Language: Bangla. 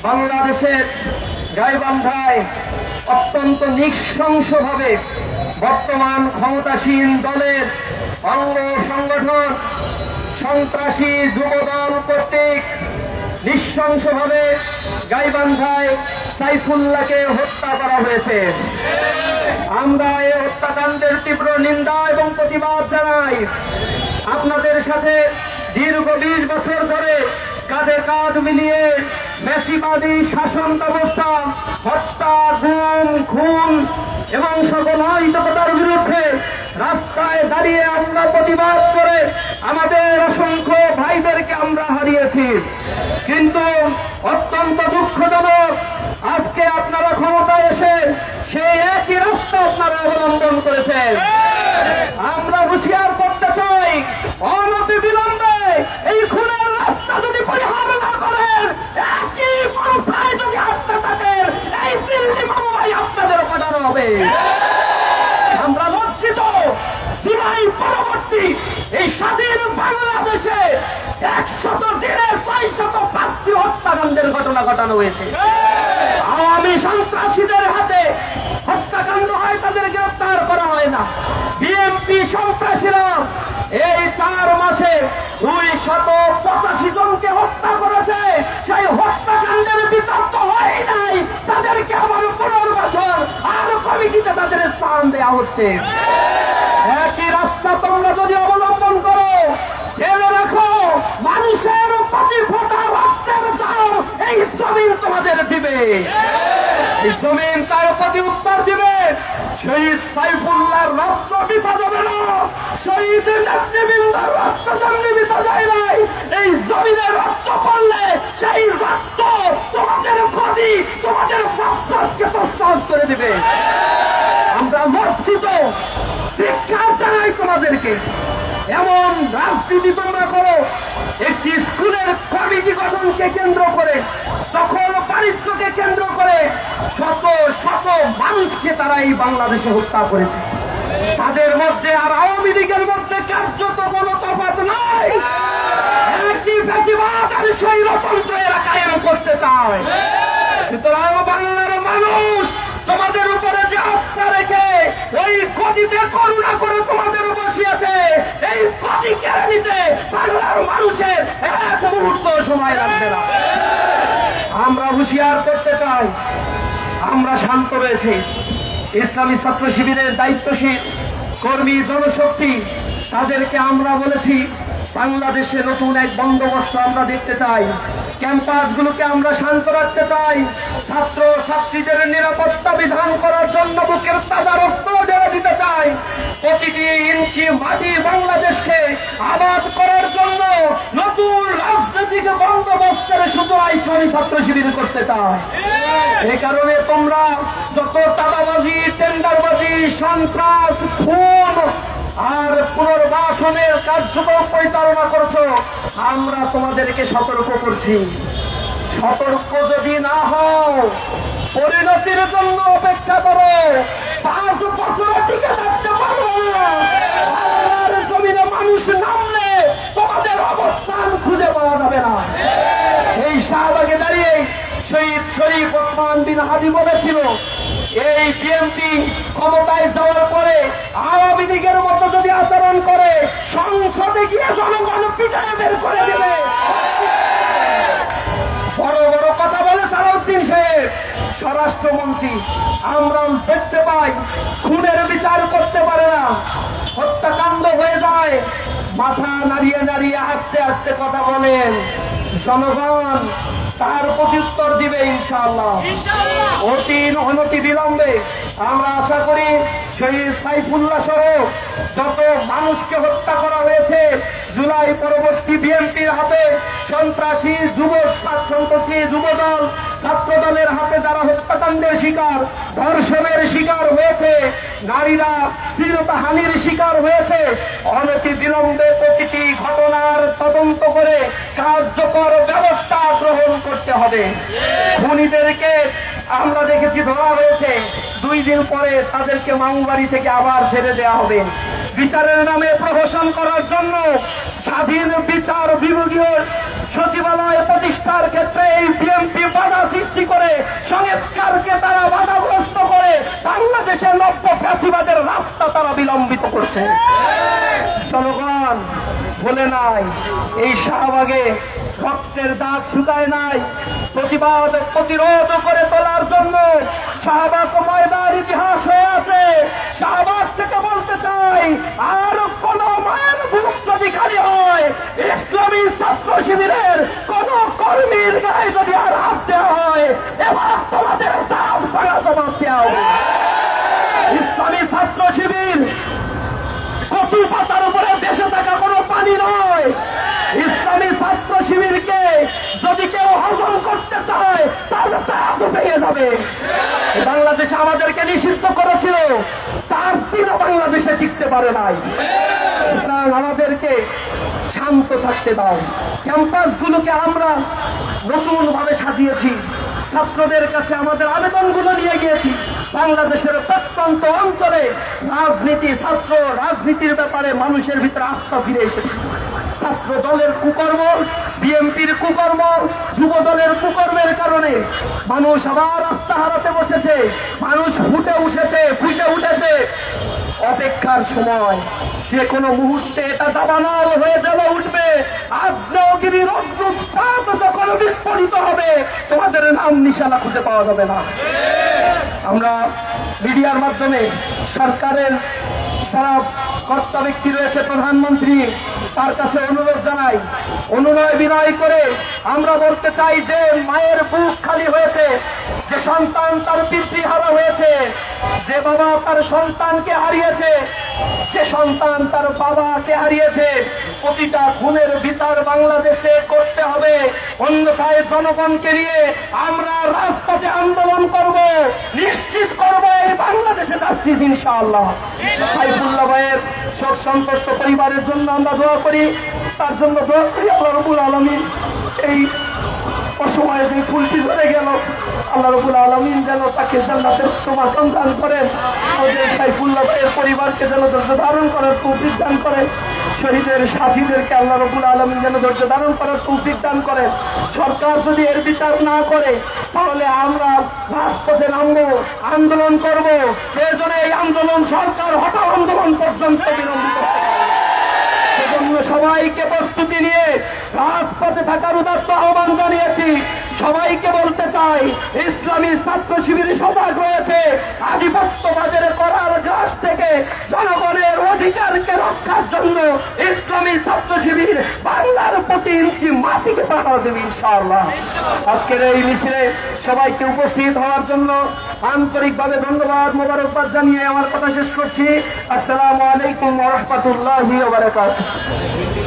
বাংলাদেশের গাইবান্ধায় অত্যন্ত নৃশংসভাবে বর্তমান ক্ষমতাসীন দলের অঙ্গ সংগঠন সন্ত্রাসী যুবদল কর্তৃক নৃশংসভাবে গাইবান্ধায় সাইফুল্লাহকে হত্যা করা হয়েছে। আমরা এই হত্যাকাণ্ডের তীব্র নিন্দা এবং প্রতিবাদ জানাই। আপনাদের সাথে দীর্ঘ 20 বছর ধরে কাঁধে কাঁধ মিলিয়ে ফ্যাসিবাদী শাসন ব্যবস্থা, হত্যা, গুম, খুন এবং সকল অনৈতিকতার বিরুদ্ধে রাস্তায় দাঁড়িয়ে আমরা প্রতিবাদ করে আমাদের অসংখ্য ভাইদেরকে আমরা হারিয়েছি। কিন্তু অত্যন্ত দুঃখজনক, আজকে আপনারা ক্ষমতায় এসে সেই একই রাস্তা আপনারা অবলম্বন করেছেন। আমরা হুঁশিয়ার করতে চাই, অনতি বিলম্বে এই খুনের রাস্তা যদি পরিহার না করেন, একই পন্থায় যদি হাঁটতে থাকেন, এই দিল্লি মামলায় আপনাদের পাঠানো হবে। আমরা লজ্জিত, জুলাই পরবর্তী এই স্বাধীন বাংলাদেশে 100 দিনে 605টি হত্যাকাণ্ডের ঘটনা ঘটানো হয়েছে। আওয়ামী সন্ত্রাসীদের হাতে হত্যাকাণ্ড হয়, তাদের গ্রেফতার করা হয় না। বিএনপি সন্ত্রাসীরা এই 4 মাসে 285 জনকে হত্যা করেছে। সেই হত্যাকাণ্ডের বিচার তো হয় নাই, তাদেরকে আবার পুনর্বাসন আর কমিটিতে তাদের স্থান দেওয়া হচ্ছে। একই রাস্তা তোমরা যদি অবলম্বন করো, জেনে রাখো, মানুষের প্রতি ফোঁটা রক্তের দাম এই জমিন তোমাদের দিবে। এই জমিন তার প্রতি উত্তর দিবে। শহীদ সাইফুল্লাহর রক্ত বৃথা যাবে না, শহীদ নেতৃবৃন্দের রক্ত যেমনি বৃথা যায় নাই, এই জমিনে রক্ত পড়লে সেই রক্ত তোমাদের ক্ষতি, তোমাদের প্রস্তাবকে প্রস্তাব করে দিবে। আমরা লজ্জিত, শিক্ষা জানাই তোমাদেরকে। এমন রাজনীতি তোমরা করো একটি স্কুলের কমিটি গঠনকে কেন্দ্র করে, দখল বাণিজ্যকে কেন্দ্র করে শত শত মানুষকে তারা এই বাংলাদেশে হত্যা করেছে। তাদের মধ্যে আর আওয়ামী লীগের মধ্যে কার্যত কোনো তফাৎ নাই। একটি ফ্যাসিবাদ আর স্বৈরতন্ত্র এরা কায়েম করতে চায়। সুতরাং বাংলার মানুষ তোমাদের উপরে যে আস্থা রেখে ওই গদিতে করুণা করে তোমাদের বসিয়েছে, এই গদি কেড়ে নিতে বাংলার মানুষের এক মুহূর্ত সময় লাগবে না। আমরা হুঁশিয়ার করতে চাই, আমরা শান্ত রয়েছি। ইসলামী ছাত্র শিবিরের দায়িত্বশীল কর্মী জনশক্তি, তাদেরকে আমরা বলেছি বাংলাদেশে নতুন এক বন্দোবস্ত আমরা দেখতে চাই। ক্যাম্পাসগুলোকে আমরা শান্ত রাখতে চাই। ছাত্র ছাত্রীদের নিরাপত্তা বিধান করার জন্য বুকের তাজা রক্ত ঢেলে দিতে চাই। প্রতিটি ইঞ্চি মাটি বাংলাদেশকে আবাদ করার জন্য নতুন রাজনৈতিক বন্দোবস্তের সূচনা ইসলামী ছাত্র শিবির করতে চায়। এই কারণে তোমরা যত চাঁদাবাজি, টেন্ডারবাজি, সন্ত্রাস, খুন আর পুনর্বাসনের কার্যক্রম পরিচালনা করছো, আমরা তোমাদেরকে সতর্ক করছি। সতর্ক যদি না হও, পরিণতির জন্য অপেক্ষা করো। 5 বছর টিকে থাকতে পারো না। জমিনে মানুষ নামলে তোমাদের অবস্থান খুঁজে পাওয়া যাবে না। এই শাহবাগে দাঁড়িয়ে শহীদ শরীফ ওসমান বিন হাদি বলেছিল, এই বিএনপি ক্ষমতায় যাওয়ার পরে আওয়ামী লীগের মতো যদি আচরণ করে, সংসদে গিয়ে জনগণ পিটায় বের করে দেবে। বড় বড় কথা বলে সালাউদ্দিন সাহেব, স্বরাষ্ট্রমন্ত্রী। আমরা দেখতে পাই খুনের বিচার করতে পারে না, হত্যাকাণ্ড হয়ে যায়, মাথা নাড়িয়ে নাড়িয়ে আস্তে আস্তে কথা বলেন। জনগণ তার প্রত্যুত্তর দিবে ইনশাআল্লাহ। অনতি বিলম্বে আমরা আশা করি শহীদ সাইফুল্লাহ সহ যত মানুষকে হত্যা করা হয়েছে জুলাই পরবর্তী বিএনপির হাতে, সন্ত্রাসী যুবদল ছাত্র দলের হাতে যারা হত্যাকাণ্ডের শিকার, ধর্ষণের শিকার হয়েছে, নারীরা শ্লীলতাহানির শিকার হয়েছে, অনতি বিলম্বে প্রতিটি ঘটনার তদন্ত করে কার্যকর ব্যবস্থা গ্রহণ করতে হবে। খুনিদেরকে আমরা দেখেছি ধরা হয়েছে, 2 দিন পরে তাদেরকে মামুবাড়ি থেকে আবার ছেড়ে দেওয়া হবে। বিচারের নামে প্রহসন করার জন্য স্বাধীন বিচার বিভাগীয় সচিবালয় প্রতিষ্ঠার ক্ষেত্রে এই বিএনপি বাধা করেছে। জনগণ বলে নাই এই শাহবাগে রক্তের দাগ শুকায় নাই। প্রতিবাদ প্রতিরোধ করে তোলার জন্য শাহবাগ ময়দান ইতিহাস হয়ে আছে। শাহবাগ থেকে বলতে চাই, আর কোন মায়ের বুক যদি খালি হয়, ইসলামী ছাত্র শিবিরের কোন কর্মীর গায়ে যদি আর হাত দেওয়া হয়, এবার তোমাদের চাপ ভাঙা জবাব দেওয়া হবে। ইসলামী ছাত্র শিবির কচু পাতার উপরে দেশে থাকা কোনো পানি নয়। ইসলামী ছাত্র শিবিরকে যদি কেউ হজম করতে চায়, তাহলে চাপ ভেঙে যাবে। বাংলাদেশে আমাদেরকে নিষিদ্ধ করেছিল, 4 দিনও বাংলাদেশে টিকতে পারে নাই। আমাদেরকে শান্ত থাকতে দাও। ক্যাম্পাসগুলোকে আমরা নতুন ভাবে সাজিয়েছি, ছাত্রদের কাছে আমাদের আবেদনগুলো নিয়ে গিয়েছি। বাংলাদেশের প্রত্যন্ত অঞ্চলে ছাত্র রাজনীতির ব্যাপারে মানুষের ভিতরে আস্থা ফিরে এসেছে। ছাত্র দলের কুকর্ম, বিএনপির কুকর্ম, যুব দলের কুকর্মের কারণে মানুষ আবার আস্থা হারাতে বসেছে। মানুষ ফুসে উঠেছে। অপেক্ষার সময়, যে কোনো মুহূর্তে এটা দাবানল হয়ে জ্বলে উঠবে। আগ্নেয়গিরির অগ্নুৎপাত যখন বিস্ফোরিত হবে, তোমাদের নাম নিশানা খুঁজে পাওয়া যাবে না। আমরা মিডিয়ার মাধ্যমে সরকারের যারা কর্তা ব্যক্তি রয়েছে, প্রধানমন্ত্রী, তার কাছে অনুরোধ জানাই, অনুনয় বিনয় করে আমরা বলতে চাই যে মায়ের বুক খালি হয়েছে, যে সন্তান তার পিতৃহারা হয়েছে, যে বাবা তার সন্তানকে হারিয়েছে, যে সন্তান তার বাবাকে হারিয়েছে, প্রতিটা খুনের বিচার বাংলাদেশে করতে হবে। অন্যথায় জনগণকে নিয়ে আমরা রাজপথে আন্দোলন করব, নিশ্চিত করব এই বাংলাদেশে জাস্টিস ইনশাআল্লাহ। সাইফুল্লাহ ভাইয়ের শোক সন্তুষ্ট পরিবারের জন্য আমরা দোয়া করি, তার জন্য দোয়া করি আল্লাহ রাব্বুল আলামিন এই অসময়ে যে ফুলটি ধরে গেল, আল্লাহ রাব্বুল আলামিন যেন তাকে জান্নাতের সমাধান দান করেন। আমাদের সাইফুল্লাহ ভাইয়ের পরিবারকে যেন ধৈর্য ধারণ করার তৌফিক দান করেন। শহীদের সাথীদেরকে আল্লাহ রাব্বুল আলামিন যেন ধৈর্য ধারণ করার তৌফিক দান করেন। সরকার যদি এর বিচার না করে, তাহলে আমরা রাজপথে নামবো, আন্দোলন করব। প্রয়োজনে এই আন্দোলন সরকার হটাও আন্দোলন পর্যন্ত বিলম্বিত করতে হবে। সেজন্য সবাইকে প্রস্তুতি নিয়ে রাজপথে থাকার উদাত্ত আহ্বান জানিয়েছি। সবাইকে বলতে চাই, ইসলামী ছাত্র শিবির সজাগ হয়েছে। আধিপত্যবাদের করার গ্রাস থেকে জনগণের অধিকারকে রক্ষার জন্য ইসলামী ছাত্র শিবির বাংলার প্রতি ইঞ্চি মাটিকে পাঠা দেবে ইনশাআল্লাহ। আজকের এই মিছিলে সবাইকে উপস্থিত হওয়ার জন্য আন্তরিকভাবে ধন্যবাদ, মোবারকবাদ জানিয়ে আমার কথা শেষ করছি। আসসালামু আলাইকুম ওয়া রাহমাতুল্লাহি ওয়া বারাকাতুহু।